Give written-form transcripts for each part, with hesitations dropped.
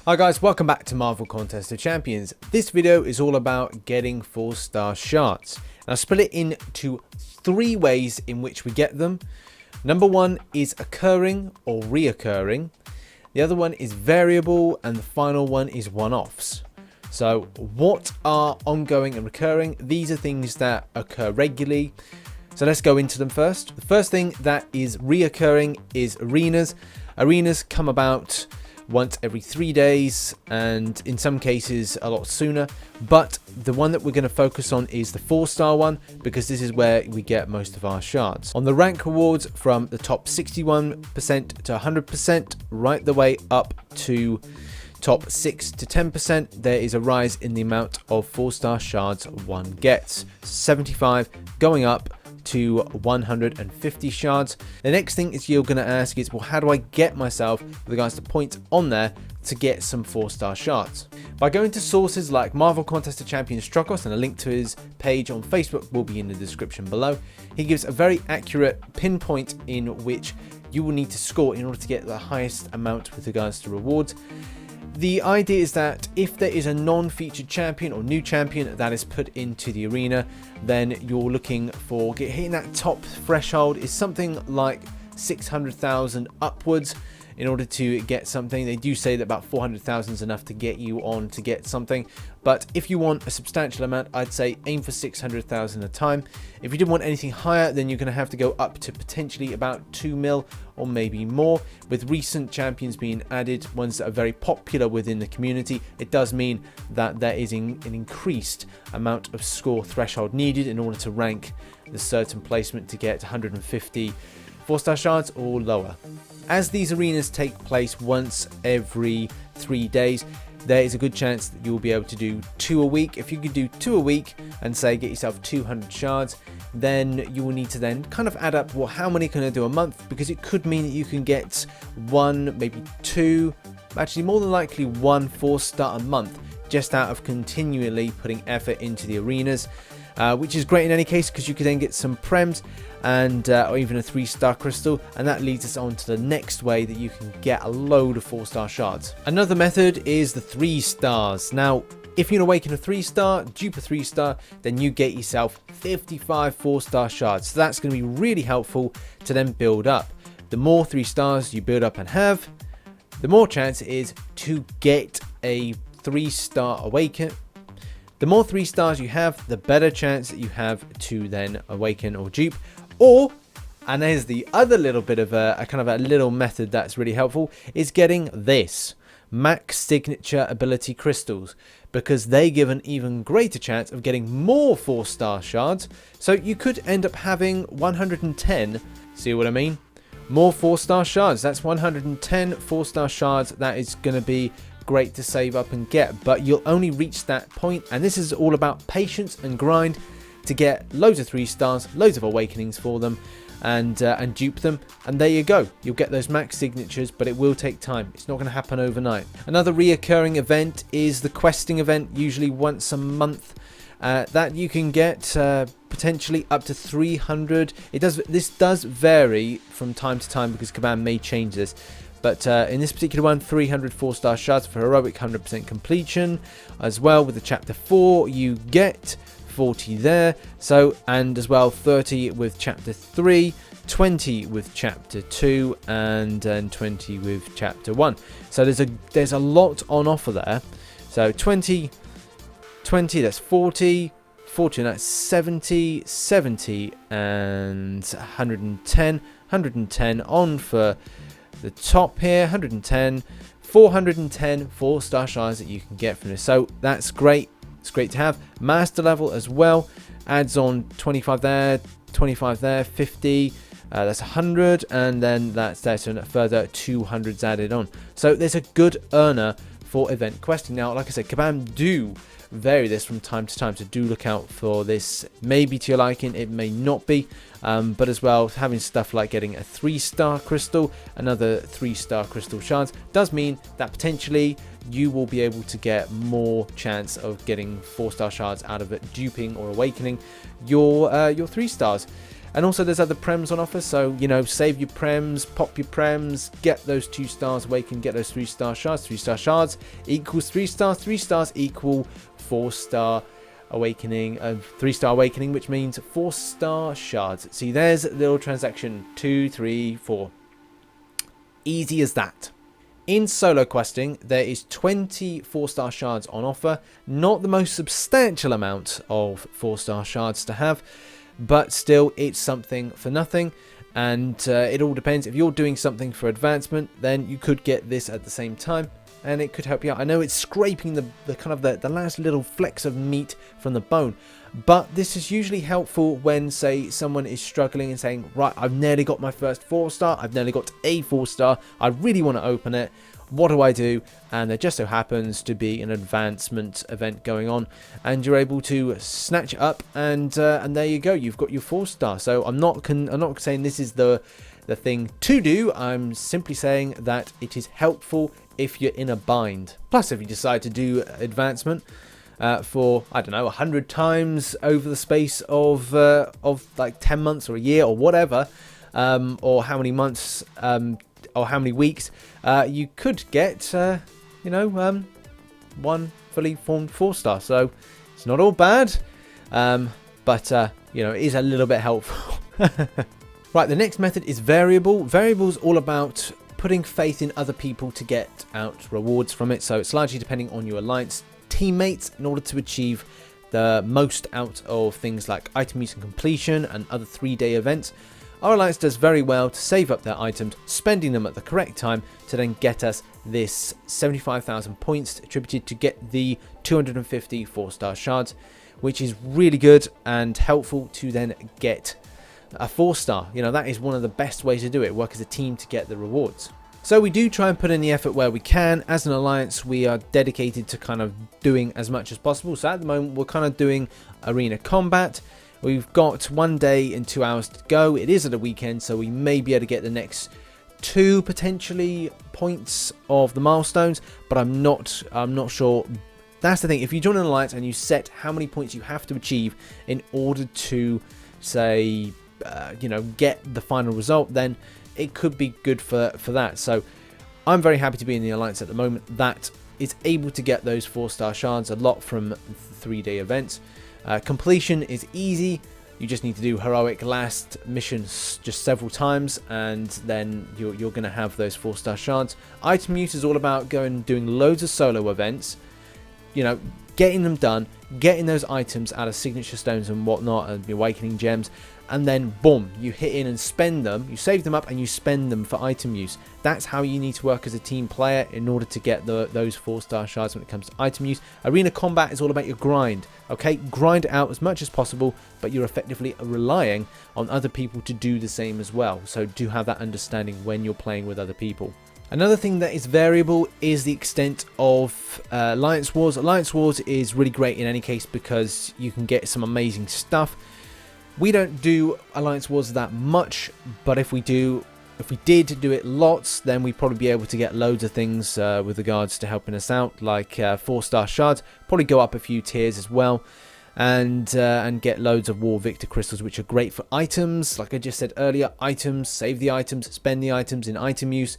Hi guys, welcome back to Marvel Contest of Champions. This video is all about getting 4-star shards. And I'll split it into 3 ways in which we get them. Number 1 is occurring or reoccurring. The other one is variable, and the final one is one-offs. So what are ongoing and recurring? These are things that occur regularly. So let's go into them first. The first thing that is reoccurring is arenas. Arenas come about once every 3 days, and in some cases a lot sooner, but the one that we're going to focus on is the 4-star one, because this is where we get most of our shards. On the rank rewards, from the top 61% to 100%, right the way up to top 6 to 10%, there is a rise in the amount of 4-star shards one gets. 75 going up to 150 shards. The next thing is you're going to ask is, well, how do I get myself, with regards to points on there, to get some 4-star shards? By going to sources like Marvel Contest of Champions Strokos, and a link to his page on Facebook will be in the description below. He gives a very accurate pinpoint in which you will need to score in order to get the highest amount with regards to rewards. The idea is that if there is a non-featured champion or new champion that is put into the arena, then you're looking for hitting that top threshold is something like 600,000 upwards in order to get something. They do say that about 400,000 is enough to get you on to get something, but if you want a substantial amount, I'd say aim for 600,000 a time. If you didn't want anything higher, then you're going to have to go up to potentially about 2 mil or maybe more. With recent champions being added, ones that are very popular within the community, it does mean that there is an increased amount of score threshold needed in order to rank the certain placement to get 150 4-star shards or lower. As these arenas take place once every 3 days, there is a good chance that you'll be able to do 2 a week. If you could do 2 a week and say get yourself 200 shards, then you will need to then kind of add up, well, how many can I do a month? Because it could mean that you can get 1, maybe 2, actually more than likely 1 4-star a month, just out of continually putting effort into the arenas. Which is great in any case, because you could then get some prems and or even a 3-star crystal, and that leads us on to the next way that you can get a load of 4-star shards. Another method is the 3 stars. Now, if you can awaken a 3-star, dupe a 3-star, then you get yourself 55 4-star shards. So that's going to be really helpful to then build up. The more 3 stars you build up and have, the more chance it is to get a 3-star awaken. The more 3 stars you have, the better chance that you have to then awaken or dupe. Or, and there's the other little bit of a kind of a little method that's really helpful, is getting this max signature ability crystals, because they give an even greater chance of getting more 4-star shards. So you could end up having 110, see what I mean? More 4-star shards. That's 110 4-star shards. That is going to be great to save up and get, but you'll only reach that point, and this is all about patience and grind to get loads of 3 stars, loads of awakenings for them, and dupe them, and there you go. You'll get those max signatures, but it will take time. It's not going to happen overnight. Another reoccurring event is the questing event, usually once a month, that you can get potentially up to 300. This does vary from time to time, because Kabam may change this. But in this particular one, 300 4-star shards for heroic 100% completion. As well, with the chapter 4, you get 40 there. So, and as well, 30 with chapter 3, 20 with chapter 2, and then 20 with chapter 1. So there's a lot on offer there. So 20, that's 40, 40, that's 70, 70, and 110, 110 on for the top here, 110, 410 4-star shards that you can get from this. So that's great. It's great to have. Master level as well adds on 25 there, 25 there, 50, that's 100, and then that's there, so a further 200s added on. So there's a good earner for event questing. Now, like I said, Kabam do vary this from time to time, so do look out for this. Maybe to your liking, it may not be, but as well, having stuff like getting a 3-star crystal, another 3-star crystal shards, does mean that potentially you will be able to get more chance of getting 4-star shards out of it, duping or awakening your 3 stars. And also there's other prems on offer, so you know, save your prems, pop your prems, get those 2 stars awakened, get those 3-star shards. 3-star shards equals 3 stars, 3 stars equal 4-star awakening, 3-star awakening, which means 4-star shards. See, there's a little transaction, 2, 3, 4. Easy as that. In solo questing, there is 20 4-star shards on offer. Not the most substantial amount of 4-star shards to have, but still it's something for nothing. And it all depends. If you're doing something for advancement, then you could get this at the same time, and it could help you out. I know it's scraping the kind of the last little flecks of meat from the bone, but this is usually helpful when, say, someone is struggling and saying, right, I've nearly got my first 4-star, I've nearly got a 4-star, I really want to open it, what do I do? And there just so happens to be an advancement event going on, and you're able to snatch it up, and there you go, you've got your 4-star. So I'm not saying this is the thing to do. I'm simply saying that it is helpful if you're in a bind. Plus, if you decide to do advancement for, I don't know, 100 times over the space of like 10 months or a year or whatever, or how many months or how many weeks, you could get one fully formed 4-star. So it's not all bad, but you know, it is a little bit helpful. Right, the next method is variable. Variable is all about putting faith in other people to get out rewards from it. So it's largely depending on your alliance teammates in order to achieve the most out of things like item use and completion and other 3-day events. Our alliance does very well to save up their items, spending them at the correct time to then get us this 75,000 points attributed to get the 250 4-star shards, which is really good and helpful to then get a 4-star. You know, that is one of the best ways to do it, work as a team to get the rewards. So we do try and put in the effort where we can. As an alliance, we are dedicated to kind of doing as much as possible. So at the moment, we're kind of doing arena combat. We've got 1 day and 2 hours to go. It is at a weekend, so we may be able to get the next 2 potentially points of the milestones, but I'm not sure. That's the thing. If you join an alliance and you set how many points you have to achieve in order to, say, get the final result, then it could be good for that. So I'm very happy to be in the alliance at the moment that is able to get those 4-star shards a lot from 3-day events. Completion is easy. You just need to do heroic last missions just several times, and then you're going to have those 4-star shards. Item use is all about doing loads of solo events, you know, getting them done, getting those items out of signature stones and whatnot, and awakening gems, and then boom, you hit in and spend them. You save them up and you spend them for item use. That's how you need to work as a team player in order to get those 4-star shards when it comes to item use. Arena combat is all about your grind. Okay, grind it out as much as possible, but you're effectively relying on other people to do the same as well. So do have that understanding when you're playing with other people. Another thing that is variable is the extent of Alliance Wars. Alliance Wars is really great in any case because you can get some amazing stuff. We don't do Alliance Wars that much, but if we did do it lots, then we'd probably be able to get loads of things with regards to helping us out, like 4-star shards. Probably go up a few tiers as well, and get loads of War Victor crystals, which are great for items. Like I just said earlier, items, save the items, spend the items in item use.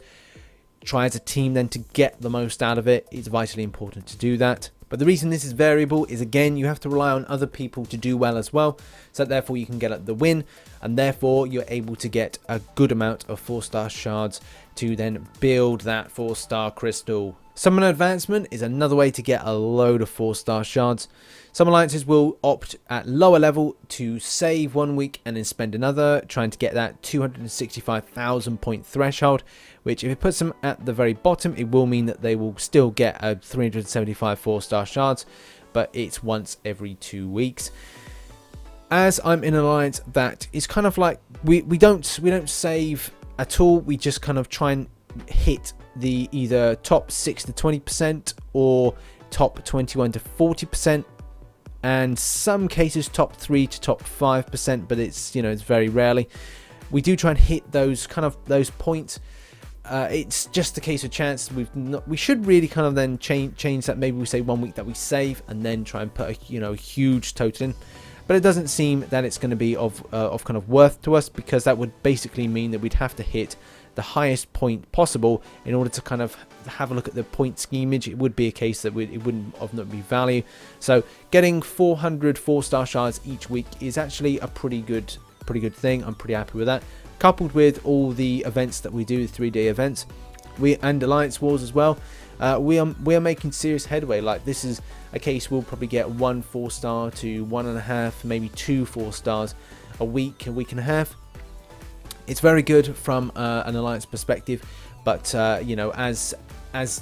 Try as a team then to get the most out of it. It's vitally important to do that. But the reason this is variable is, again, you have to rely on other people to do well as well. So therefore you can get the win, and therefore you're able to get a good amount of 4-star shards to then build that 4-star crystal. Summon Advancement is another way to get a load of 4-star shards. Some alliances will opt at lower level to save 1 week and then spend another, trying to get that 265,000 point threshold, which if it puts them at the very bottom, it will mean that they will still get a 375 4-star shards, but it's once every 2 weeks. As I'm in an alliance that is kind of like, we don't save at all, we just kind of try and hit the either top 6 to 20% or top 21 to 40%, and some cases top 3 to top 5%, but it's, you know, it's very rarely. We do try and hit those points. It's just a case of chance. We should really kind of then change that. Maybe we say 1 week that we save and then try and put a huge total in. but it doesn't seem that it's going to be of kind of worth to us, because that would basically mean that we'd have to hit the highest point possible in order to kind of have a look at the point schemage. It would be a case that it wouldn't of not be value. So getting 400 4-star shards each week is actually a pretty good thing. I'm pretty happy with that, coupled with all the events that we do, 3-day events, and alliance wars as well. We are making serious headway. Like, this is a case we'll probably get 1 4-star to 1.5, maybe 2 4-stars a week and a half. It's very good from an alliance perspective, but you know, as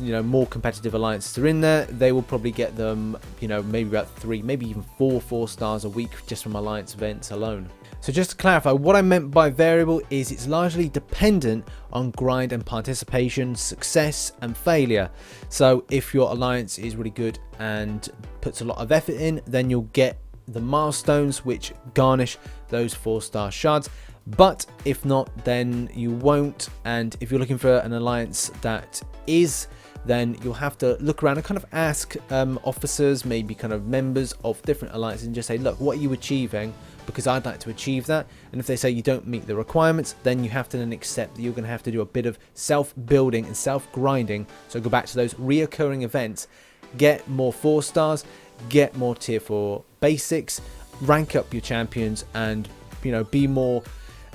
you know, more competitive alliances are in there, they will probably get them, you know, maybe about 3, maybe even 4 4-stars a week just from alliance events alone. So just to clarify, what I meant by variable is it's largely dependent on grind and participation, success and failure. So if your alliance is really good and puts a lot of effort in, then you'll get the milestones which garnish those 4-star shards. But if not, then you won't. And if you're looking for an alliance that is, then you'll have to look around and kind of ask officers, maybe kind of members of different alliances, and just say, look, what are you achieving? Because I'd like to achieve that. And if they say you don't meet the requirements, then you have to then accept that you're going to have to do a bit of self-building and self-grinding. So go back to those reoccurring events, get more 4-stars, get more tier 4 basics, rank up your champions, and, you know, be more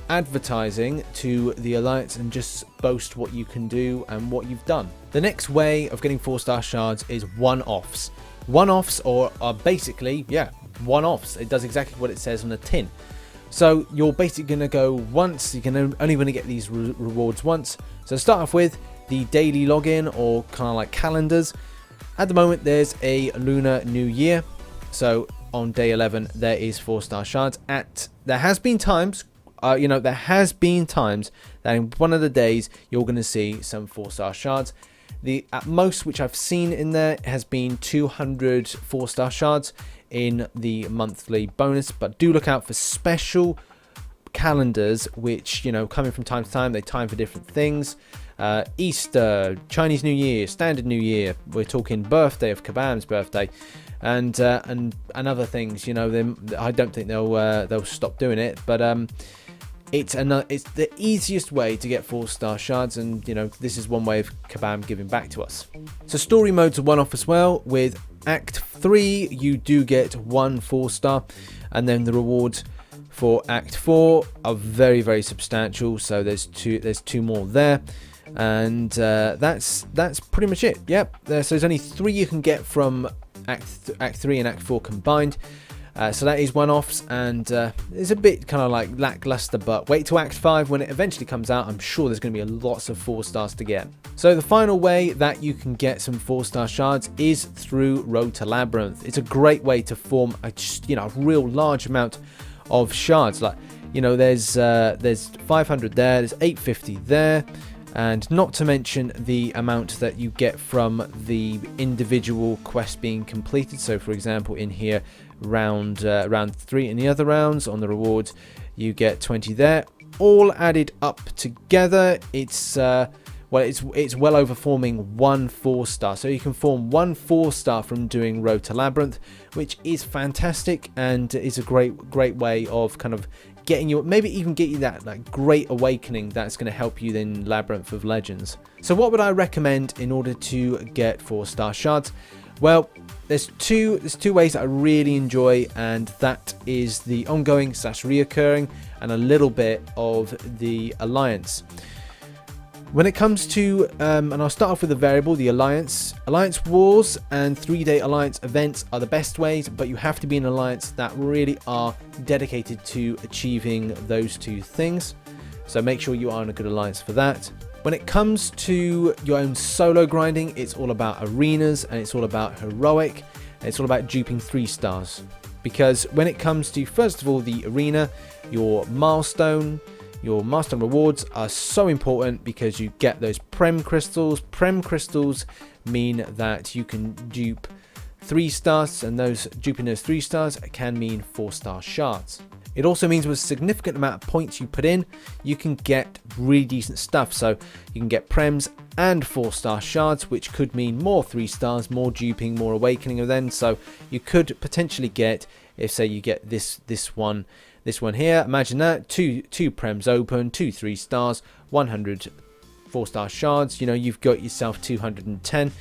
advertising to the alliance and just boast what you can do and what you've done. The next way of getting 4-star shards is one-offs. One-offs are basically, yeah, one-offs. It does exactly what it says on the tin. So you're basically going to go once. You're only going to get these rewards once. So start off with the daily login, or kind of like calendars. At the moment, there's a Lunar New Year. So on day 11, there is 4-star shards. There has been times, you know, there has been times that in one of the days you're going to see some 4-star shards. The at most which I've seen in there has been 200 4-star shards in the monthly bonus, but do look out for special calendars which, you know, coming from time to time, they time for different things. Easter, Chinese New Year, Standard New Year, we're talking birthday of Kabam's birthday, and other things, you know. I don't think they'll stop doing it, but it's the easiest way to get 4-star shards, and, you know, this is one way of Kabam giving back to us. So story mode's a one-off as well. With Act 3, you do get 1 4-star, and then the rewards for Act 4 are very, very substantial. So there's two more there, and that's pretty much it. Yep. So there's only 3 you can get from Act 3 and Act 4 combined. So that is one-offs, and it's a bit kind of like lackluster, but wait till Act 5 when it eventually comes out. I'm sure there's going to be lots of 4-stars to get. So the final way that you can get some 4-star shards is through Road to Labyrinth. It's a great way to form a real large amount of shards. Like, you know, there's 500 there, there's 850 there, and not to mention the amount that you get from the individual quests being completed. So for example, in here, round 3 in the other rounds on the rewards, you get 20 there, all added up together. It's well over forming 1 4-star. So you can form 1 4-star from doing Road to Labyrinth, which is fantastic, and is a great way of kind of getting you, maybe even get you that great awakening that's going to help you in Labyrinth of Legends. So what would I recommend in order to get 4-star shards? Well, there's two ways that I really enjoy, and that is the ongoing / reoccurring, and a little bit of the alliance. When it comes to, and I'll start off with the variable, the alliance wars and 3-day alliance events are the best ways, but you have to be an alliance that really are dedicated to achieving those 2 things. So make sure you are in a good alliance for that. When it comes to your own solo grinding, it's all about arenas, and it's all about heroic, and it's all about duping 3-stars. Because when it comes to, first of all, the arena, your milestone rewards are so important, because you get those Prem crystals. Prem crystals mean that you can dupe 3-stars, and duping those 3-stars can mean 4-star shards. It also means with a significant amount of points you put in, you can get really decent stuff. So you can get prems and 4-star shards, which could mean more 3 stars, more duping, more awakening of them. So you could potentially get, if say you get this one here, imagine that, two prems open, 2 3 stars, 100 4-star shards, you know, you've got yourself 210.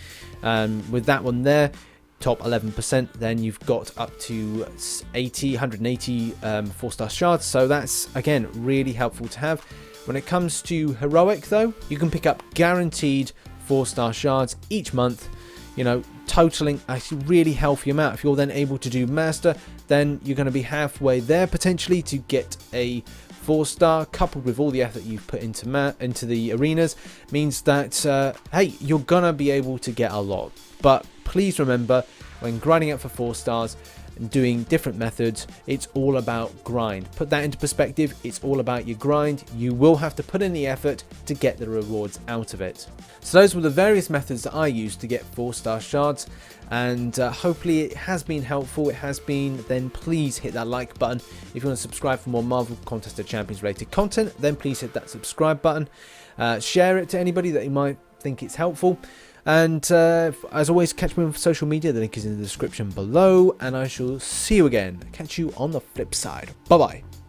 With that one there, top 11%, then you've got up to 180 4-star shards. So that's, again, really helpful to have. When it comes to heroic though, you can pick up guaranteed 4-star shards each month, you know, totaling a really healthy amount. If you're then able to do master, then you're going to be halfway there potentially to get a 4-star, coupled with all the effort you've put into the arenas, means that hey, you're gonna be able to get a lot. But please remember, when grinding up for 4 stars and doing different methods, it's all about grind. Put that into perspective, it's all about your grind. You will have to put in the effort to get the rewards out of it. So those were the various methods that I used to get 4-star shards, and hopefully it has been helpful. It has been, then please hit that like button. If you want to subscribe for more Marvel Contest of Champions related content, then please hit that subscribe button. Share it to anybody that you might think it's helpful. And as always, catch me on social media. The link is in the description below, and I shall see you again. Catch you on the flip side. Bye bye.